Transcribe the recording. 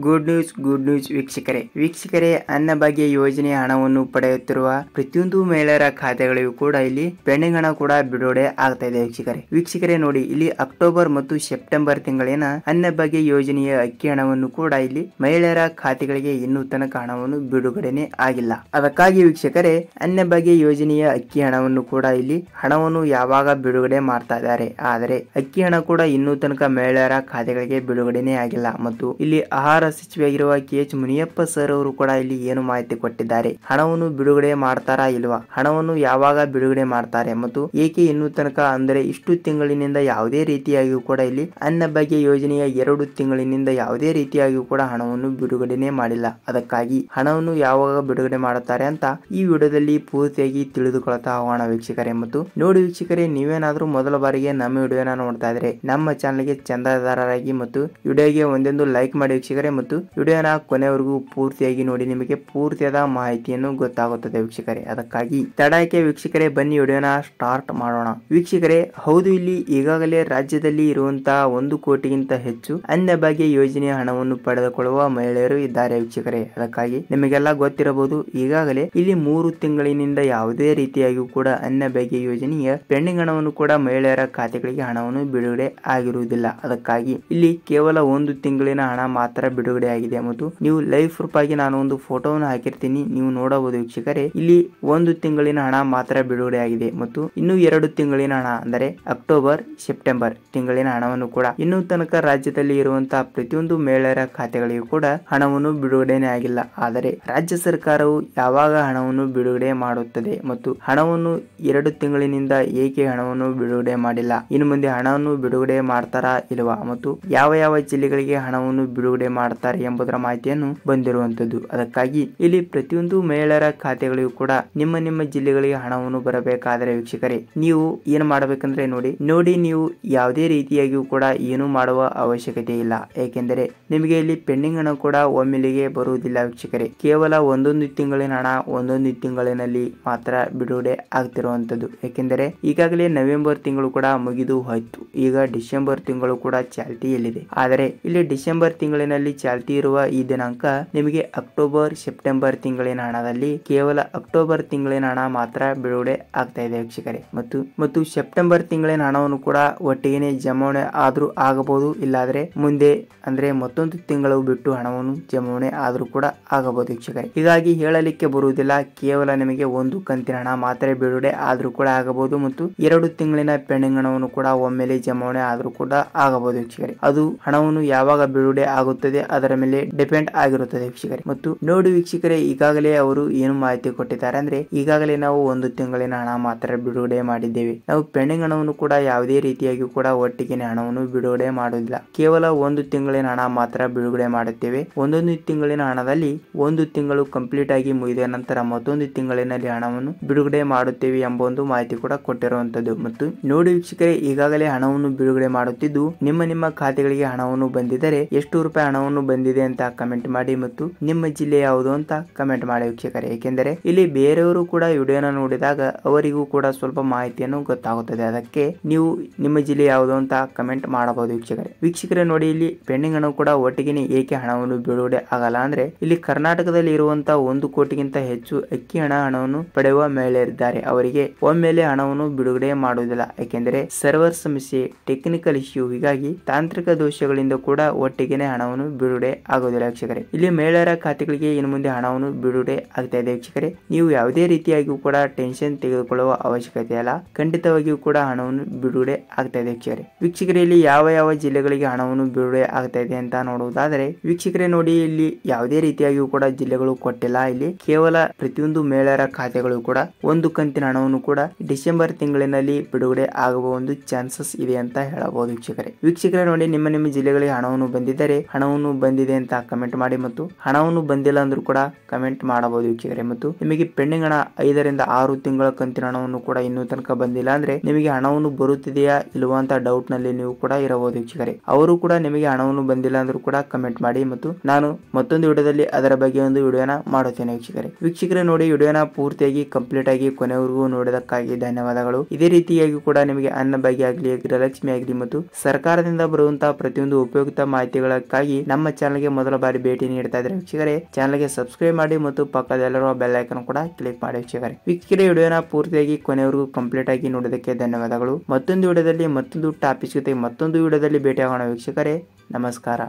Good news ವೀಕ್ಷಕರೇ ಅನ್ನಭಾಗ್ಯ ಯೋಜನೆಯ ಹಣವನ್ನು ಪಡೆಯುತ್ತಿರುವ ಪ್ರತಿಯೊಂದು ಮಹಿಳೆಯರ ಖಾತೆಗಳಿಗೂ ಕೂಡ ಇಲ್ಲಿ ಪೆಂಡಿಂಗ್ ಹಣ ಕೂಡ ಬಿಡುಗಡೆ ಆಗ್ತಾ ಇದೆ ವೀಕ್ಷಕರೇ ನೋಡಿ ಇಲ್ಲಿ ಅಕ್ಟೋಬರ್ ಮತ್ತು ಸೆಪ್ಟೆಂಬರ್ ತಿಂಗಳಿನ ಅನ್ನಭಾಗ್ಯ ಯೋಜನೆಯ ಅಕ್ಕಿ ಹಣವನ್ನು ಕೂಡ ಇಲ್ಲಿ ಮಹಿಳೆಯರ ಖಾತೆಗಳಿಗೆ ಇನ್ನೂ ತನಕ ಹಣವನ್ನು ಬಿಡುಗಡೆನೆ ಆಗಿಲ್ಲ. ಅದಕ್ಕಾಗಿ ವೀಕ್ಷಕರೇ ಅನ್ನಭಾಗ್ಯ ಯೋಜನೆಯ ಅಕ್ಕಿ ಹಣವನ್ನು ಕೂಡ ಇಲ್ಲಿ ಹಣವನ್ನು ಯಾವಾಗ ಬಿಡುಗಡೆ ಮಾಡ್ತಾ ಇದ್ದಾರೆ. ಆದರೆ ಅಕ್ಕಿ ಹಣ ಕೂಡ ಇನ್ನೂ ತನಕ ಮಹಿಳೆಯರ ಖಾತೆಗಳಿಗೆ ಬಿಡುಗಡೆನೆ ಆಗಿಲ್ಲ. ಮತ್ತು ಇಲ್ಲಿ ಆಹಾರ ಸಚಿವರಾಗಿರುವ KH ಮುನಿಯಪ್ಪ ಸರ್ ಅವರು ಕೂಡ ಇಲ್ಲಿ ಏನು ಮಾಹಿತಿ ಕೊಟ್ಟಿದ್ದಾರೆ, ಹಣವನ್ನು ಬಿಡುಗಡೆ ಮಾಡ್ತಾರಾ ಇಲ್ವಾ, ಹಣವನ್ನು ಯಾವಾಗ ಬಿಡುಗಡೆ ಮಾಡ್ತಾರೆ ಮತ್ತು ಏಕೆ ಇನ್ನೂ ತನಕ ಅಂದರೆ ಇಷ್ಟು ತಿಂಗಳಿನಿಂದ ಯಾವುದೇ ರೀತಿಯಾಗಿಯೂ ಕೂಡ ಇಲ್ಲಿ ಅನ್ನಭಾಗ್ಯ ಯೋಜನೆಯ 2 ತಿಂಗಳಿನಿಂದ ಯಾವುದೇ ರೀತಿಯಾಗಿಯೂ ಕೂಡ ಹಣವನ್ನು ಬಿಡುಗಡೆನೆ ಮಾಡಿಲ್ಲ. ಅದಕ್ಕಾಗಿ ಹಣವನ್ನು ಯಾವಾಗ ಬಿಡುಗಡೆ ಮಾಡುತ್ತಾರೆ ಅಂತ ಈ ವಿಡಿಯೋದಲ್ಲಿ ಪೂರ್ತಿಯಾಗಿ ತಿಳಿದುಕೊಳ್ತಾ ಹೋಗೋಣ ವೀಕ್ಷಕರೇ. ಮತ್ತು ನೋಡಿ ವೀಕ್ಷಕರೇ, ನೀವೇನಾದ್ರೂ ಮೊದಲ ಬಾರಿಗೆ ನಮ್ಮ ವಿಡಿಯೋನ ನೋಡ್ತಾ ಇದ್ರೆ ನಮ್ಮ ಚಾನಲ್ಗೆ ಚಂದಾದಾರರಾಗಿ ಮತ್ತು ವಿಡಿಯೋಗೆ ಒಂದೊಂದು ಲೈಕ್ ಮಾಡಿ ವೀಕ್ಷಕರೇ. ಮತ್ತು ವಿಡಿಯೋನ ಕೊನೆವರೆಗೂ ಪೂರ್ತಿಯಾಗಿ ನೋಡಿ, ನಿಮಗೆ ಪೂರ್ತಿಯಾದ ಮಾಹಿತಿಯನ್ನು ಗೊತ್ತಾಗುತ್ತದೆ ವೀಕ್ಷಕರೇ. ಅದಕ್ಕಾಗಿ ತಡಕ್ಕೆ ವೀಕ್ಷಕರೇ ಬನ್ನಿ ವಿಡಿಯೋನ ಸ್ಟಾರ್ಟ್ ಮಾಡೋಣ. ವೀಕ್ಷಕರೇ ಹೌದು, ಇಲ್ಲಿ ಈಗಾಗಲೇ ರಾಜ್ಯದಲ್ಲಿ ಇರುವಂತಹ 1 ಕೋಟಿಗಿಂತ ಹೆಚ್ಚು ಅನ್ನಭಾಗ್ಯ ಯೋಜನೆಯ ಹಣವನ್ನು ಪಡೆದುಕೊಳ್ಳುವ ಮಹಿಳೆಯರು ಇದ್ದಾರೆ ವೀಕ್ಷಕರೇ. ಅದಕ್ಕಾಗಿ ನಿಮಗೆಲ್ಲ ಗೊತ್ತಿರಬಹುದು, ಈಗಾಗಲೇ ಇಲ್ಲಿ 3 ತಿಂಗಳಿನಿಂದ ಯಾವುದೇ ರೀತಿಯಾಗಿಯೂ ಕೂಡ ಅನ್ನಭಾಗ್ಯ ಯೋಜನೆಯ ಪೆಂಡಿಂಗ್ ಹಣವನ್ನು ಕೂಡ ಮಹಿಳೆಯರ ಖಾತೆಗಳಿಗೆ ಹಣವನ್ನು ಬಿಡುಗಡೆ ಆಗಿರುವುದಿಲ್ಲ. ಅದಕ್ಕಾಗಿ ಇಲ್ಲಿ ಕೇವಲ 1 ತಿಂಗಳಿನ ಹಣ ಮಾತ್ರ ಬಿಡುಗಡೆ ಆಗಿದೆ. ಮತ್ತು ನೀವು ಲೈವ್ ಪ್ರೂಫ್ ಆಗಿ ನಾನು ಒಂದು ಫೋಟೋವನ್ನು ಹಾಕಿರ್ತೀನಿ, ನೀವು ನೋಡಬಹುದು ವೀಕ್ಷಕರೇ. ಇಲ್ಲಿ 1 ತಿಂಗಳಿನ ಹಣ ಮಾತ್ರ ಬಿಡುಗಡೆ ಆಗಿದೆ ಮತ್ತು ಇನ್ನು 2 ತಿಂಗಳಿನ ಹಣ ಅಂದರೆ ಅಕ್ಟೋಬರ್ ಸೆಪ್ಟೆಂಬರ್ ತಿಂಗಳಿನ ಹಣವನ್ನು ಕೂಡ ಇನ್ನೂ ತನಕ ರಾಜ್ಯದಲ್ಲಿ ಇರುವಂತಹ ಪ್ರತಿಯೊಂದು ಮಹಿಳೆಯರ ಖಾತೆಗಳಿಗೂ ಕೂಡ ಹಣವನ್ನು ಬಿಡುಗಡೆನೆ ಆಗಿಲ್ಲ. ಆದರೆ ರಾಜ್ಯ ಸರ್ಕಾರವು ಯಾವಾಗ ಹಣವನ್ನು ಬಿಡುಗಡೆ ಮಾಡುತ್ತದೆ ಮತ್ತು ಹಣವನ್ನು 2 ತಿಂಗಳಿನಿಂದ ಏಕೆ ಹಣವನ್ನು ಬಿಡುಗಡೆ ಮಾಡಿಲ್ಲ, ಇನ್ನು ಮುಂದೆ ಹಣವನ್ನು ಬಿಡುಗಡೆ ಮಾಡ್ತಾರಾ ಇಲ್ವಾ ಮತ್ತು ಯಾವ ಜಿಲ್ಲೆಗಳಿಗೆ ಹಣವನ್ನು ಬಿಡುಗಡೆ ಮಾಡ್ತಾರೆ ಎಂಬುದರ ಮಾಹಿತಿಯನ್ನು ಬಂದಿರುವಂತದ್ದು. ಅದಕ್ಕಾಗಿ ಇಲ್ಲಿ ಪ್ರತಿಯೊಂದು ಮಹಿಳೆಯರ ಖಾತೆಗಳಿಗೂ ಕೂಡ ನಿಮ್ಮ ಜಿಲ್ಲೆಗಳಿಗೆ ಹಣವನ್ನು ಬರಬೇಕಾದರೆ ವೀಕ್ಷಕರೇ ನೀವು ಏನು ಮಾಡಬೇಕಂದ್ರೆ ನೋಡಿ ನೀವು ಯಾವುದೇ ರೀತಿಯಾಗಿಯೂ ಕೂಡ ಏನು ಮಾಡುವ ಅವಶ್ಯಕತೆ ಇಲ್ಲ. ಏಕೆಂದರೆ ನಿಮಗೆ ಇಲ್ಲಿ ಪೆಂಡಿಂಗ್ ಹಣ ಕೂಡ ಒಮ್ಮೆಲೆಗೆ ಬರುವುದಿಲ್ಲ ವೀಕ್ಷಕರೇ. ಕೇವಲ 1 ತಿಂಗಳಿನ ಹಣ 1 ತಿಂಗಳಿನಲ್ಲಿ ಮಾತ್ರ ಬಿಡುಗಡೆ ಆಗ್ತಿರುವಂತದ್ದು. ಏಕೆಂದರೆ ಈಗಾಗಲೇ ನವೆಂಬರ್ ತಿಂಗಳು ಕೂಡ ಮುಗಿದು ಹೋಯ್ತು, ಈಗ ಡಿಸೆಂಬರ್ ತಿಂಗಳು ಕೂಡ ಚಾಲ್ತಿಯಲ್ಲಿದೆ. ಆದರೆ ಇಲ್ಲಿ ಡಿಸೆಂಬರ್ ತಿಂಗಳಿನಲ್ಲಿ ಚಾಲ್ತಿ ಇರುವ ಈ ದಿನಾಂಕ ನಿಮಗೆ ಅಕ್ಟೋಬರ್ ಸೆಪ್ಟೆಂಬರ್ ತಿಂಗಳಿನ ಹಣದಲ್ಲಿ ಕೇವಲ ಅಕ್ಟೋಬರ್ ತಿಂಗಳಿನ ಹಣ ಮಾತ್ರ ಬಿಡುಗಡೆ ಆಗ್ತಾ ಇದೆ ವೀಕ್ಷಕರೇ. ಮತ್ತು ಸೆಪ್ಟೆಂಬರ್ ತಿಂಗಳಿನ ಹಣವನ್ನು ಕೂಡ ಒಟ್ಟಿಗೆ ಜಮಾವಣೆ ಆದ್ರೂ ಆಗಬಹುದು, ಇಲ್ಲಾದ್ರೆ ಮುಂದೆ ಅಂದ್ರೆ ಮತ್ತೊಂದು ತಿಂಗಳು ಬಿಟ್ಟು ಹಣವನ್ನು ಜಮಾವಣೆ ಆದ್ರೂ ಕೂಡ ಆಗಬಹುದು ವೀಕ್ಷಕರೇ. ಹೀಗಾಗಿ ಹೇಳಲಿಕ್ಕೆ ಬರುವುದಿಲ್ಲ, ಕೇವಲ ನಿಮಗೆ 1 ಕಂತಿನ ಹಣ ಮಾತ್ರ ಬಿಡುಗಡೆ ಆದ್ರೂ ಕೂಡ ಆಗಬಹುದು ಮತ್ತು 2 ತಿಂಗಳಿನ ಪೆಂಡಿಂಗ್ ಹಣವನ್ನು ಕೂಡ ಒಮ್ಮೆಲೆ ಜಮಾವಣೆ ಆದ್ರೂ ಕೂಡ ಆಗಬಹುದು ವೀಕ್ಷಕರೇ. ಅದು ಹಣವನ್ನು ಯಾವಾಗ ಬಿಡುಗಡೆ ಆಗುತ್ತದೆ ಅದರ ಮೇಲೆ ಡಿಪೆಂಡ್ ಆಗಿರುತ್ತದೆ ವೀಕ್ಷಕರೇ. ಮತ್ತು ನೋಡಿ ವೀಕ್ಷಕರೇ, ಈಗಾಗಲೇ ಅವರು ಏನು ಮಾಹಿತಿ ಕೊಟ್ಟಿದ್ದಾರೆ ಅಂದ್ರೆ ಈಗಾಗಲೇ ನಾವು 1 ತಿಂಗಳಿನ ಹಣ ಮಾತ್ರ ಬಿಡುಗಡೆ ಮಾಡಿದ್ದೇವೆ, ನಾವು ಪೆಂಡಿಂಗ್ ಹಣವನ್ನು ಕೂಡ ಯಾವುದೇ ರೀತಿಯಾಗಿ ಕೂಡ ಒಟ್ಟಿಗೆ ಹಣವನ್ನು ಬಿಡುಗಡೆ ಮಾಡುವುದಿಲ್ಲ, ಕೇವಲ 1 ತಿಂಗಳಿನ ಹಣ ಮಾತ್ರ ಬಿಡುಗಡೆ ಮಾಡುತ್ತೇವೆ. 1 ತಿಂಗಳಿನ ಹಣದಲ್ಲಿ 1 ತಿಂಗಳು ಕಂಪ್ಲೀಟ್ ಆಗಿ ಮುಗಿದ ನಂತರ ಮತ್ತೊಂದು ತಿಂಗಳಿನಲ್ಲಿ ಹಣವನ್ನು ಬಿಡುಗಡೆ ಮಾಡುತ್ತೇವೆ ಎಂಬ ಒಂದು ಮಾಹಿತಿ ಕೂಡ ಕೊಟ್ಟಿರುವಂತದ್ದು. ಮತ್ತು ನೋಡಿ ವೀಕ್ಷಕರೇ, ಈಗಾಗಲೇ ಹಣವನ್ನು ಬಿಡುಗಡೆ ಮಾಡುತ್ತಿದ್ದು ನಿಮ್ಮ ಖಾತೆಗಳಿಗೆ ಹಣವನ್ನು ಬಂದಿದ್ದರೆ ಎಷ್ಟು ರೂಪಾಯಿ ಹಣವನ್ನು ಬಂದಿದೆ ಅಂತ ಕಮೆಂಟ್ ಮಾಡಿ ಮತ್ತು ನಿಮ್ಮ ಜಿಲ್ಲೆ ಯಾವುದು ಅಂತ ಕಮೆಂಟ್ ಮಾಡಿ ವೀಕ್ಷಕರೇ. ಏಕೆಂದರೆ ಇಲ್ಲಿ ಬೇರೆಯವರು ಕೂಡ ವಿಡಿಯೋನ ನೋಡಿದಾಗ ಅವರಿಗೂ ಕೂಡ ಸ್ವಲ್ಪ ಮಾಹಿತಿಯನ್ನು ಗೊತ್ತಾಗುತ್ತದೆ. ಅದಕ್ಕೆ ನೀವು ನಿಮ್ಮ ಜಿಲ್ಲೆ ಯಾವುದು ಅಂತ ಕಮೆಂಟ್ ಮಾಡಬಹುದು ವೀಕ್ಷಕರೇ. ನೋಡಿ ಇಲ್ಲಿ ಪೆಂಡಿಂಗ್ ಹಣ ಕೂಡ ಒಟ್ಟಿಗೆ ಏಕೆ ಹಣವನ್ನು ಬಿಡುಗಡೆ ಆಗಲ್ಲ ಅಂದ್ರೆ ಇಲ್ಲಿ ಕರ್ನಾಟಕದಲ್ಲಿ ಇರುವಂತಹ 1 ಕೋಟಿಗಿಂತ ಹೆಚ್ಚು ಅಕ್ಕಿ ಹಣವನ್ನು ಪಡೆಯುವ ಮಹಿಳೆಯರಿದ್ದಾರೆ, ಅವರಿಗೆ ಒಮ್ಮೆಲೆ ಹಣವನ್ನು ಬಿಡುಗಡೆ ಮಾಡುವುದಿಲ್ಲ. ಏಕೆಂದರೆ ಸರ್ವರ್ ಸಮಸ್ಯೆ, ಟೆಕ್ನಿಕಲ್ ಇಶ್ಯೂ, ಹೀಗಾಗಿ ತಾಂತ್ರಿಕ ದೋಷಗಳಿಂದ ಕೂಡ ಒಟ್ಟಿಗೆ ಹಣವನ್ನು ಬಿಡುಗಡೆ ಆಗುವುದಿಲ್ಲ ವೀಕ್ಷಕರೇ. ಇಲ್ಲಿ ಮಹಿಳೆಯರ ಖಾತೆಗಳಿಗೆ ಇನ್ನು ಮುಂದೆ ಹಣವನ್ನು ಬಿಡುಗಡೆ ಆಗ್ತಾ ಇದೆ ವೀಕ್ಷಕರೇ. ನೀವು ಯಾವುದೇ ರೀತಿಯಾಗಿಯೂ ಕೂಡ ಟೆನ್ಷನ್ ತೆಗೆದುಕೊಳ್ಳುವ ಅವಶ್ಯಕತೆ ಇಲ್ಲ, ಖಂಡಿತವಾಗಿಯೂ ಕೂಡ ಹಣವನ್ನು ಬಿಡುಗಡೆ ಆಗ್ತಾ ಇದೆ ವೀಕ್ಷಕರೇ. ಇಲ್ಲಿ ಯಾವ ಜಿಲ್ಲೆಗಳಿಗೆ ಹಣವನ್ನು ಬಿಡುಗಡೆ ಆಗ್ತಾ ಇದೆ ಅಂತ ನೋಡುವುದಾದರೆ ವೀಕ್ಷಕರೇ ನೋಡಿ, ಇಲ್ಲಿ ಯಾವುದೇ ರೀತಿಯಾಗಿಯೂ ಕೂಡ ಜಿಲ್ಲೆಗಳು ಕೊಟ್ಟಿಲ್ಲ. ಇಲ್ಲಿ ಕೇವಲ ಪ್ರತಿಯೊಂದು ಮಹಿಳೆಯರ ಖಾತೆಗಳು ಕೂಡ 1 ಕಂತಿನ ಹಣವನ್ನು ಕೂಡ ಡಿಸೆಂಬರ್ ತಿಂಗಳಿನಲ್ಲಿ ಬಿಡುಗಡೆ ಆಗುವ ಒಂದು ಚಾನ್ಸಸ್ ಇದೆ ಅಂತ ಹೇಳಬಹುದು ವೀಕ್ಷಕರೇ. ನೋಡಿ ನಿಮ್ಮ ಜಿಲ್ಲೆಗಳಿಗೆ ಹಣವನ್ನು ಬಂದಿದ್ದರೆ ಹಣವನ್ನು ಬಂದಿದೆ ಅಂತ ಕಮೆಂಟ್ ಮಾಡಿ ಮತ್ತು ಹಣವನ್ನು ಬಂದಿಲ್ಲ ಅಂದ್ರೂ ಕೂಡ ಕಮೆಂಟ್ ಮಾಡಬಹುದು ವೀಕ್ಷಕರೇ. ಮತ್ತು ನಿಮಗೆ ಪೆಂಡಿಂಗ್ ಹಣ 5 ರಿಂದ 6 ತಿಂಗಳ ಕಂತಿನ ಹಣವನ್ನು ಕೂಡ ಇನ್ನೂ ತನಕ ಬಂದಿಲ್ಲ ಅಂದ್ರೆ ನಿಮಗೆ ಹಣವನ್ನು ಬರುತ್ತಿದೆಯಾ ಇಲ್ವಾ ಅಂತ ಡೌಟ್ ನಲ್ಲಿ ನೀವು ಕೂಡ ಇರಬಹುದು ವೀಕ್ಷಕರೇ. ಅವರು ಕೂಡ ನಿಮಗೆ ಹಣವನ್ನು ಬಂದಿಲ್ಲ ಅಂದ್ರೂ ಕೂಡ ಕಮೆಂಟ್ ಮಾಡಿ ಮತ್ತು ನಾನು ಮತ್ತೊಂದು ವಿಡಿಯೋದಲ್ಲಿ ಅದರ ಬಗ್ಗೆ ಒಂದು ವಿಡಿಯೋನ ಮಾಡುತ್ತೇನೆ ವೀಕ್ಷಕರೇ. ನೋಡಿ ವಿಡಿಯೋನ ಪೂರ್ತಿಯಾಗಿ ಕಂಪ್ಲೀಟ್ ಆಗಿ ಕೊನೆವರೆಗೂ ನೋಡಿದಕ್ಕಾಗಿ ಧನ್ಯವಾದಗಳು. ಇದೇ ರೀತಿಯಾಗಿ ಕೂಡ ನಿಮಗೆ ಅನ್ನಭಾಗ್ಯ ಆಗಲಿ, ಗೃಹಲಕ್ಷ್ಮಿ ಆಗಲಿ ಮತ್ತು ಸರ್ಕಾರದಿಂದ ಬರುವಂತಹ ಪ್ರತಿಯೊಂದು ಉಪಯುಕ್ತ ಮಾಹಿತಿಗಳಕ್ಕಾಗಿ ನಮ್ಮ ಚಾನಲ್ಗೆ ಮೊದಲ ಬಾರಿ ಭೇಟಿ ನೀಡ್ತಾ ಇದ್ರೆ ವೀಕ್ಷಕರೇ ಚಾನಲ್ಗೆ ಸಬ್ಸ್ಕ್ರೈಬ್ ಮಾಡಿ ಮತ್ತು ಪಕ್ಕದಲ್ಲಿರುವ ಬೆಲ್ ಐಕನ್ ಕೂಡ ಕ್ಲಿಕ್ ಮಾಡಿ ವೀಕ್ಷಕರೇ. ವೀಕ್ಷಕರೇ ವಿಡಿಯೋನ ಪೂರ್ತಿಯಾಗಿ ಕೊನೆವರೆಗೂ ಕಂಪ್ಲೀಟ್ ಆಗಿ ನೋಡೋದಕ್ಕೆ ಧನ್ಯವಾದಗಳು. ಮತ್ತೊಂದು ವಿಡಿಯೋದಲ್ಲಿ ಮತ್ತೊಂದು ಟಾಪಿಕ್ ಜೊತೆ ಮತ್ತೊಂದು ವಿಡಿಯೋದಲ್ಲಿ ಭೇಟಿ ಆಗೋಣ ವೀಕ್ಷಕರೇ. ನಮಸ್ಕಾರ.